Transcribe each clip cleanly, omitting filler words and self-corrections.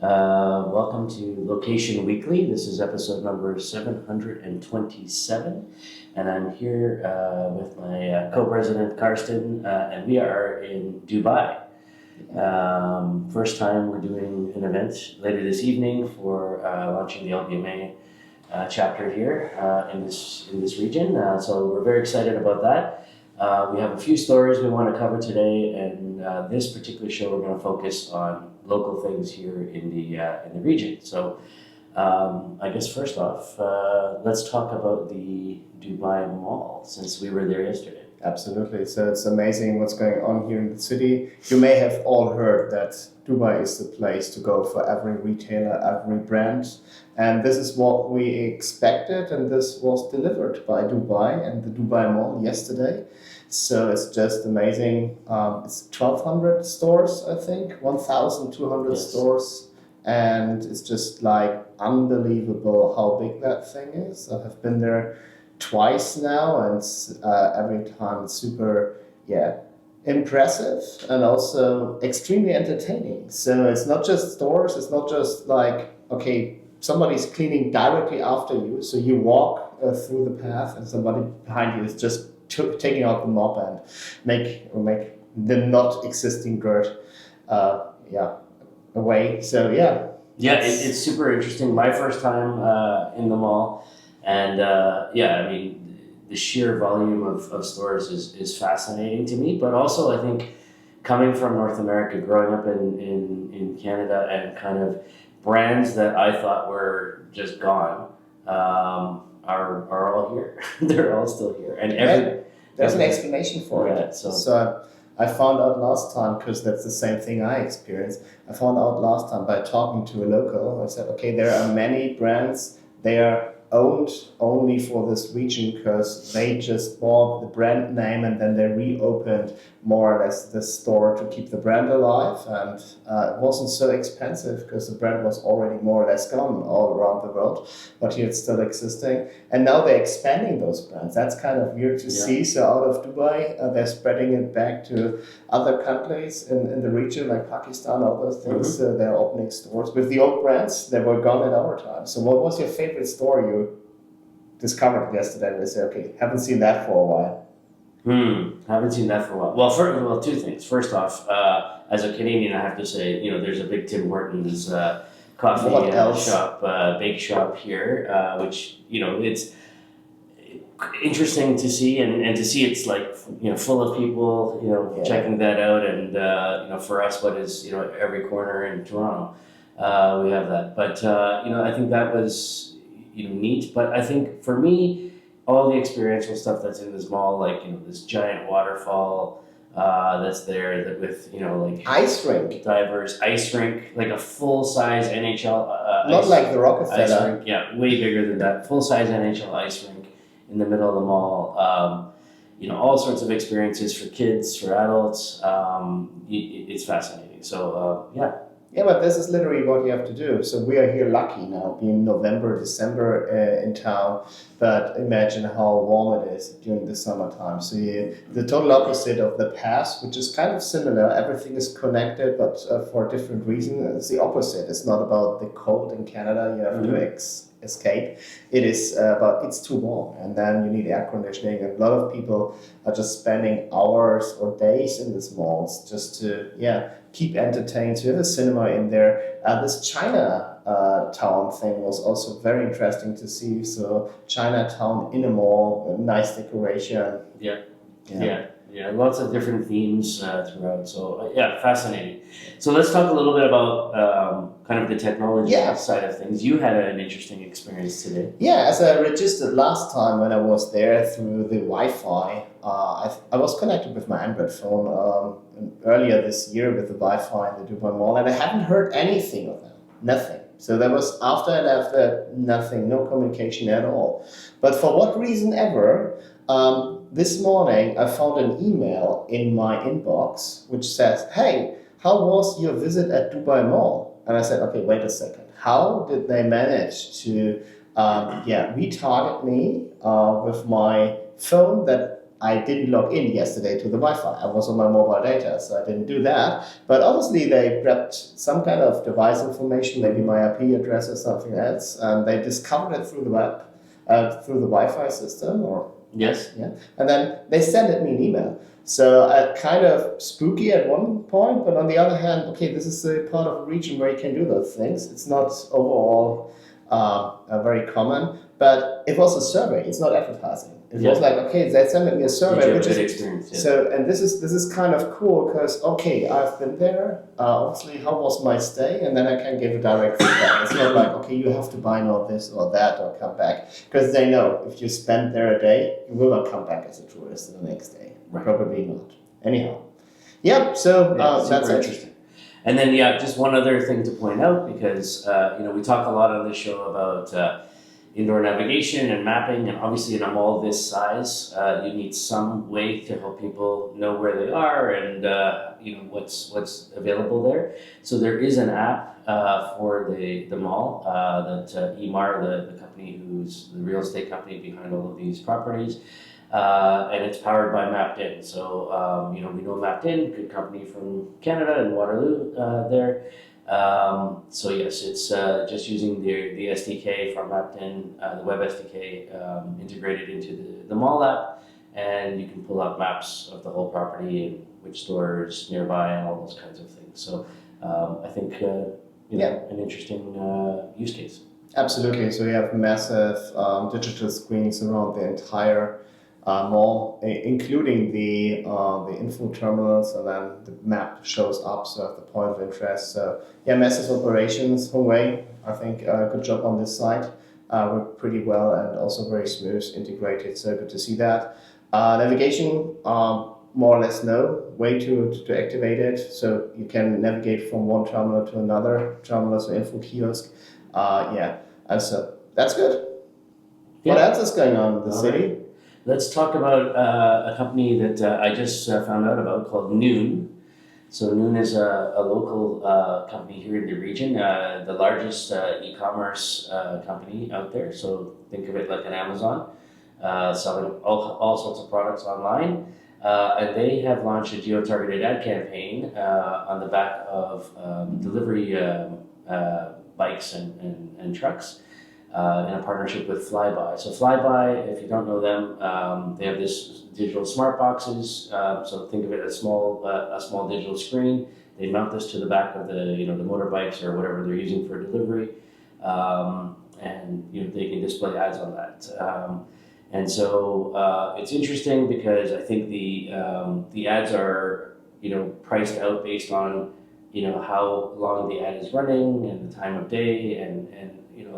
Welcome to Location Weekly. This is episode number 727, and I'm here with my co-president Karsten, and we are in Dubai. First time we're doing an event later this evening for launching the LBMA chapter here in this region. So we're very excited about that. We have a few stories we want to cover today, and this particular show we're going to focus on local things here in the region. So I guess first off, let's talk about the Dubai Mall since we were there yesterday. Absolutely. So it's amazing what's going on here in the city. You may have all heard that Dubai is the place to go for every retailer, every brand. And this is what we expected, and this was delivered by Dubai and the Dubai Mall yesterday. So it's just amazing. It's 1,200 stores, I think, 1,200 Yes. stores. And it's just like unbelievable how big that thing is. I have been there twice now, and every time it's super, impressive and also extremely entertaining. So it's not just stores, it's not just like, okay, somebody's cleaning directly after you, so you walk through the path and somebody behind you is just taking out the mop and make the not existing dirt away. So Yeah, it's super interesting. My first time in the mall, and I mean, the sheer volume of stores is fascinating to me. But also, I think coming from North America, growing up in Canada, and kind of brands that I thought were just gone are all here. They're all still here, and there's an explanation for Yeah, it. so- So I found out last time, because that's the same thing I experienced. I found out last time by talking to a local. I said, okay, there are many brands. They are owned only for this region because they just bought the brand name and then they reopened more or less the store to keep the brand alive. And it wasn't so expensive because the brand was already more or less gone all around the world, but here it's still existing. And now they're expanding those brands. That's kind of weird to see. So out of Dubai, they're spreading it back to other countries in the region like Pakistan, all those things. So they're opening stores with the old brands that were gone at our time. So what was your favorite store you discovered yesterday? They say, okay, haven't seen that for a while. Haven't seen that for a while. Well, two things. First off, as a Canadian, I have to say, there's a big Tim Hortons coffee What else? shop, bake shop here, which it's interesting to see, and to see it's like full of people, checking that out, and for us, what is every corner in Toronto, we have that. But I think that was neat. But I think for me, all the experiential stuff that's in this mall, like this giant waterfall that's there, that with like Ice rink. diverse ice rink, like a full size NHL. Not ice, like the ice Rockefeller. rink, yeah, way bigger than that. Full size NHL ice rink in the middle of the mall. All sorts of experiences for kids, for adults. It's fascinating. So Yeah, but this is literally what you have to do. So we are here lucky now, being November, December in town. But imagine how warm it is during the summertime. So the total opposite of the past, which is kind of similar. Everything is connected, but for a different reason. It's the opposite. It's not about the cold in Canada. You have to escape. It is about it's too warm, and then you need air conditioning. And a lot of people are just spending hours or days in these malls just to keep entertained. So you have a cinema in there. This Chinatown thing was also very interesting to see. So Chinatown in a mall, a nice decoration. Yeah, lots of different themes throughout. So fascinating. So let's talk a little bit about kind of the technology side of things. You had an interesting experience today. Yeah, as I registered last time when I was there through the Wi-Fi, I was connected with my Android phone earlier this year with the Wi-Fi in the Dubai Mall, and I haven't heard anything of them. Nothing. So that was after I left, nothing, no communication at all. But for what reason ever, this morning I found an email in my inbox which says, "Hey, how was your visit at Dubai Mall?" And I said, "Okay, wait a second. How did they manage to retarget me with my phone that I didn't log in yesterday to the Wi-Fi. I was on my mobile data, so I didn't do that. But obviously they grabbed some kind of device information, maybe my IP address or something else, and they discovered it through the web, through the Wi-Fi system, or Yes. yeah, and then they sent me an email. So kind of spooky at one point, but on the other hand, okay, this is a part of a region where you can do those things. It's not overall very common, but it was a survey. It's not advertising. It was like, okay, they sent me a survey, Did you have which a is good experience? Yeah. so, and this is kind of cool because okay, I've been there. Obviously, how was my stay, and then I can give a direct feedback. It's not like okay, you have to buy now this or that or come back, because they know if you spend there a day, you will not come back as a tourist the next day. Right. Probably not. Anyhow, yeah. So that's super it. interesting. And then, just one other thing to point out, because we talk a lot on this show about indoor navigation and mapping, and obviously in a mall this size, you need some way to help people know where they are and what's available there. So there is an app for the mall that Emar, the company who's the real estate company behind all of these properties. And it's powered by Mapped-In. So, we know Mapped-In, good company from Canada and Waterloo there. So yes, it's just using the SDK from Mapped-In, the web SDK integrated into the mall app, and you can pull up maps of the whole property and which stores nearby and all those kinds of things. So I think an interesting use case. Absolutely. So you have massive digital screens around the entire mall, including the info terminals, and then the map shows up, so the point of interest. So yeah, massive operations. Huawei, I think, good job on this side. Worked pretty well and also very smooth, integrated. So good to see that. Navigation, more or less no way to activate it. So you can navigate from one terminal to another terminal, so info kiosk. And so that's good. Yeah. What else is going on in the city? Let's talk about a company that I just found out about called Noon. So Noon is a local company here in the region, the largest e-commerce company out there. So think of it like an Amazon, selling all sorts of products online. And they have launched a geo-targeted ad campaign on the back of delivery bikes and trucks. In a partnership with Flybuy. So Flybuy, if you don't know them, they have this digital smart boxes. So think of it as a small digital screen. They mount this to the back of the motorbikes or whatever they're using for delivery, and they can display ads on that. And so it's interesting because I think the ads are priced out based on how long the ad is running and the time of day and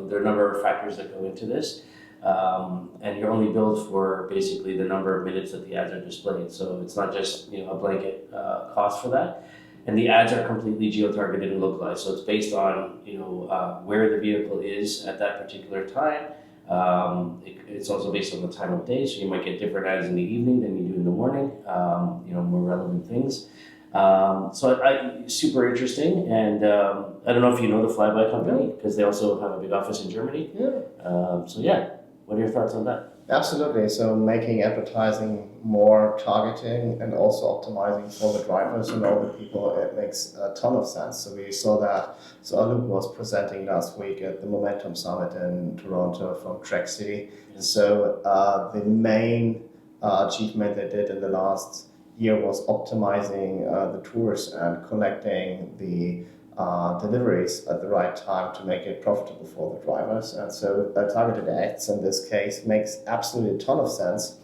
there are a number of factors that go into this, and you're only billed for basically the number of minutes that the ads are displayed. So it's not just a blanket cost for that, and the ads are completely geo-targeted and localized. So it's based on where the vehicle is at that particular time. It's also based on the time of day. So you might get different ads in the evening than you do in the morning. More relevant things. So super interesting, and I don't know if you know the Flybuy company because they also have a big office in Germany. Yeah. What are your thoughts on that? Absolutely. So making advertising more targeting and also optimizing for the drivers and all the people, it makes a ton of sense. So we saw that. So Alok was presenting last week at the Momentum Summit in Toronto from Track City. Yes. So the main achievement they did in the last year was optimizing the tours and collecting the deliveries at the right time to make it profitable for the drivers. And so targeted ads in this case makes absolutely a ton of sense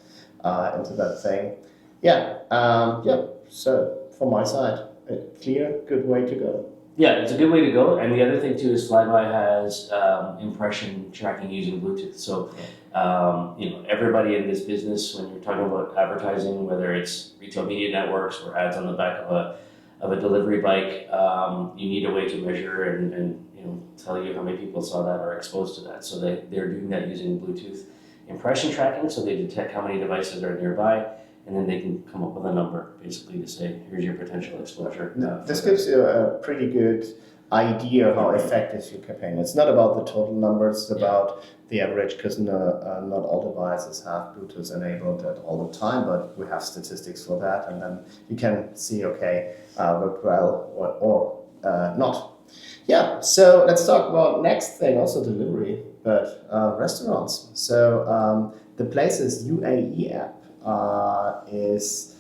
into that thing. So from my side, a clear, good way to go. Yeah, it's a good way to go. And the other thing too is Flybuy has impression tracking using Bluetooth. So everybody in this business, when you're talking about advertising, whether it's retail media networks or ads on the back of a delivery bike, you need a way to measure and tell you how many people saw that or exposed to that. So they're doing that using Bluetooth impression tracking. So they detect how many devices are nearby, and then they can come up with a number basically to say, here's your potential exposure. This gives you a pretty good idea how effective your campaign. It's not about the total numbers, it's about the average, because not all devices have Bluetooth enabled at all the time, but we have statistics for that, and then you can see, okay, worked well or not. Yeah, so let's talk about next thing, also delivery, but restaurants. So the Places UAE app is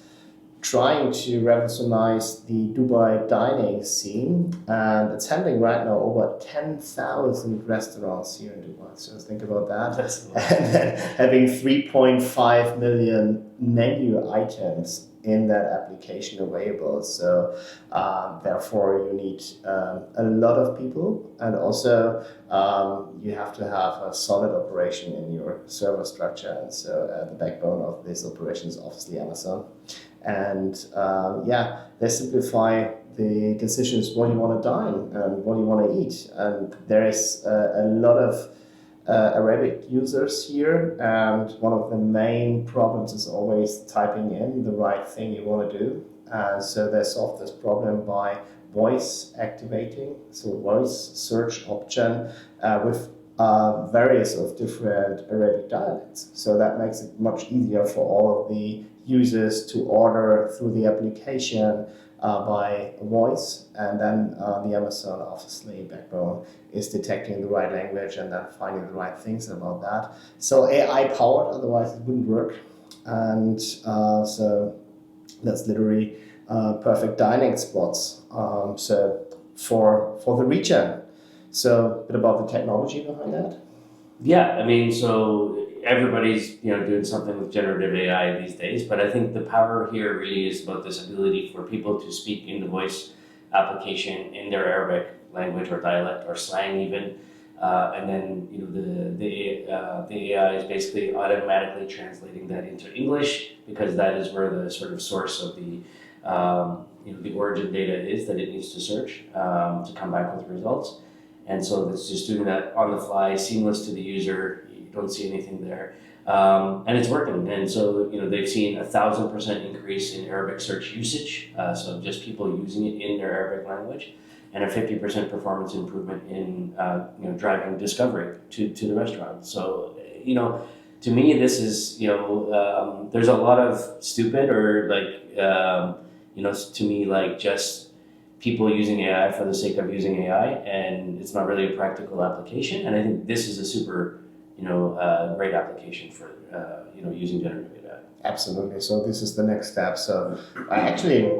trying to revolutionize the Dubai dining scene, and it's handling right now over 10,000 restaurants here in Dubai. So think about that. That's And then having 3.5 million menu items in that application available. So therefore you need a lot of people, and also you have to have a solid operation in your server structure. And so the backbone of this operation is obviously Amazon. And they simplify the decisions what you want to dine and what you want to eat. And there is a lot of Arabic users here, and one of the main problems is always typing in the right thing you want to do. So they solve this problem by voice activating, so voice search option with various of different Arabic dialects. So that makes it much easier for all of the users to order through the application by voice, and then the Amazon obviously backbone is detecting the right language and then finding the right things about that. So AI powered, otherwise it wouldn't work. And so that's literally perfect dining spots. So for the region. So a bit about the technology behind that. Yeah, I mean, so everybody's doing something with generative AI these days, but I think the power here really is about this ability for people to speak in the voice application in their Arabic language or dialect or slang even, and then the AI is basically automatically translating that into English, because that is where the sort of source of the origin data is that it needs to search to come back with results. And so it's just doing that on the fly, seamless to the user. You don't see anything there, and it's working. And so they've seen 1,000% increase in Arabic search usage. So just people using it in their Arabic language, and a 50% performance improvement in driving discovery to the restaurant. So to me, this is there's a lot of stupid or to me like just people using AI for the sake of using AI, and it's not really a practical application. And I think this is a super, great application for, using generative AI. Absolutely. So this is the next step. So actually,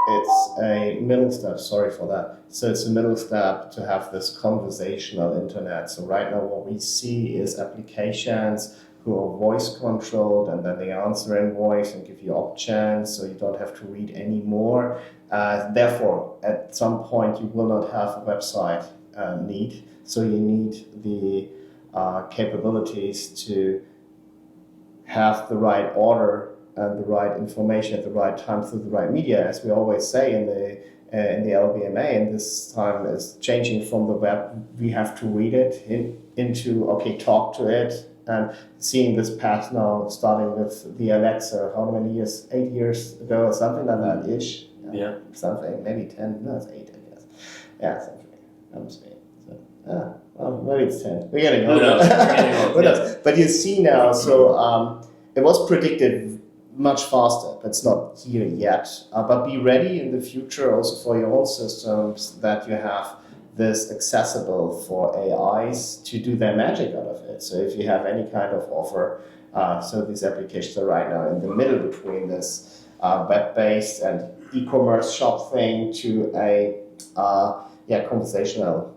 it's a middle step. Sorry for that. So it's a middle step to have this conversational internet. So right now, what we see is applications who are voice controlled, and then they answer in voice and give you options, so you don't have to read anymore. Therefore, at some point, you will not have a website need. So you need the capabilities to have the right order and the right information at the right time through the right media, as we always say in the LBMA. And this time is changing from the web. We have to read it into talk to it. And seeing this path now, starting with the Alexa, how many years? 8 years ago or something like that ish. Yeah. Something, maybe 10, no, it's 8, I guess. Yeah, something. I'm just saying. So, well, maybe it's 10. We're getting older. Who knows? But you see now, so it was predicted much faster. It's not here yet. But be ready in the future also for your own systems that you have this accessible for AIs to do their magic out of it. So if you have any kind of offer, so these applications are right now in the middle between this web-based and e-commerce shop thing to a conversational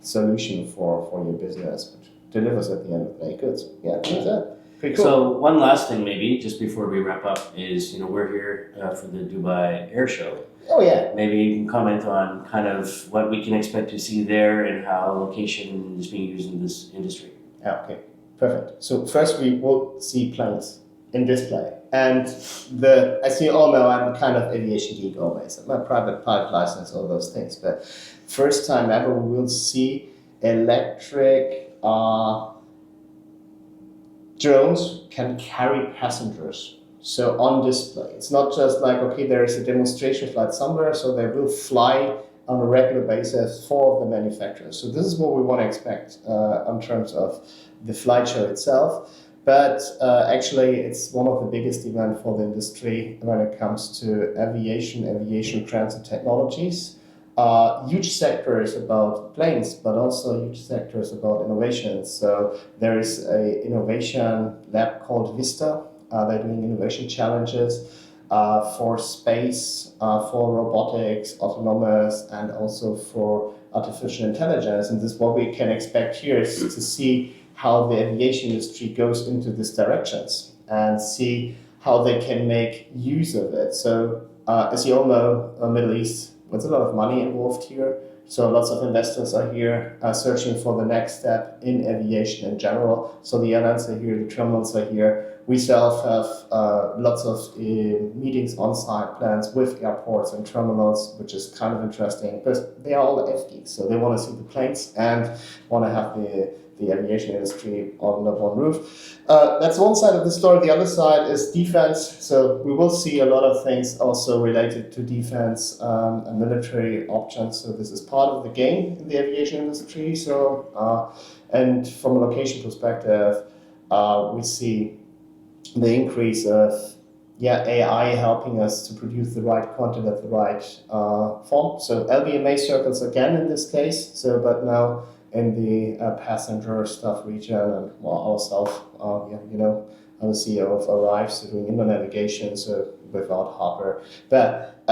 solution for your business, which delivers at the end of the day goods. Yeah, that's it. Pretty cool. So one last thing maybe, just before we wrap up, is we're here for the Dubai Air Show. Oh yeah. Maybe you can comment on kind of what we can expect to see there and how location is being used in this industry. Yeah, okay, perfect. So first we will see planes in display. And as you all know, I'm kind of aviation geek always. My private pilot license, all those things. But first time ever we will see electric drones can carry passengers. So on display. It's not just like, okay, there is a demonstration flight somewhere, so they will fly on a regular basis for the manufacturers. So this is what we want to expect in terms of the flight show itself. But actually, it's one of the biggest events for the industry when it comes to aviation transit technologies. Huge sectors about planes, but also huge sectors about innovation. So there is a innovation lab called Vista. They're doing innovation challenges for space, for robotics, autonomous, and also for artificial intelligence. And this what we can expect here is to see how the aviation industry goes into these directions and see how they can make use of it. So as you all know, Middle East, there's a lot of money involved here. So lots of investors are here searching for the next step in aviation in general. So the airlines are here, the terminals are here. We self have lots of meetings on site, plans with airports and terminals, which is kind of interesting because they are all FDs. So they want to see the planes and want to have the aviation industry on the one roof. That's one side of the story. The other side is defense. So we will see a lot of things also related to defense and military options. So this is part of the game in the aviation industry. So and from a location perspective, we see the increase of AI helping us to produce the right content at the right form. So LBMA circles again in this case. So but now in the passenger stuff region, and ourselves, I'm the CEO of Arrive, so doing indoor navigation, so without Hopper. But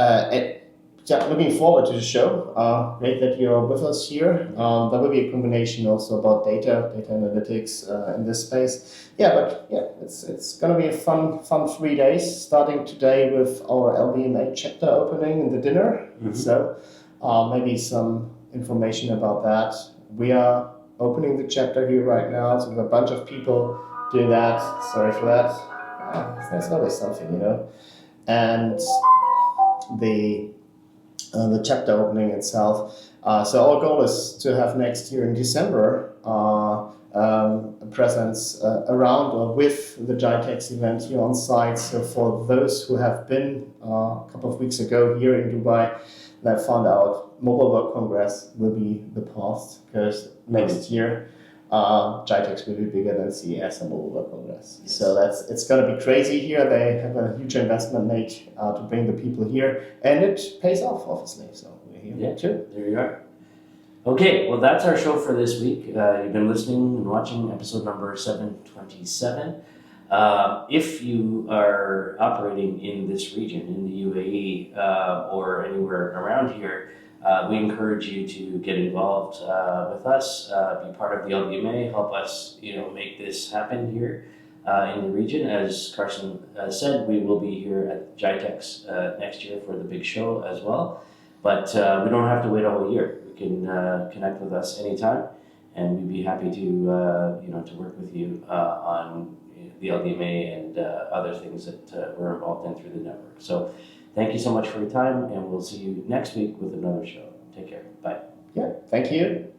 looking forward to the show. Great that you're with us here. There will be a combination also about data analytics in this space. It's going to be a fun 3 days, starting today with our LBMA chapter opening and the dinner. Mm-hmm. So maybe some information about that. We are opening the chapter here right now, so we have a bunch of people doing that. Sorry for that. There's always something, And the chapter opening itself. So our goal is to have next year in December a presence around or with the GITEX event here on site. So for those who have been a couple of weeks ago here in Dubai, that found out Mobile World Congress will be the past because next year GITEX will be bigger than CES and Mobile World Congress. Yes. So it's going to be crazy here. They have a huge investment made to bring the people here, and it pays off, obviously. So we're here. Yeah, too. There you are. Okay, well, that's our show for this week. You've been listening and watching episode number 727. If you are operating in this region, in the UAE or anywhere around here, we encourage you to get involved with us, be part of the LBMA, help us, make this happen here in the region. As Carsten said, we will be here at GITEX next year for the big show as well. But we don't have to wait a whole year. You can connect with us anytime, and we'd be happy to to work with you on the LBMA and other things that we're involved in through the network. So thank you so much for your time, and we'll see you next week with another show. Take care. Bye. Yeah, thank you.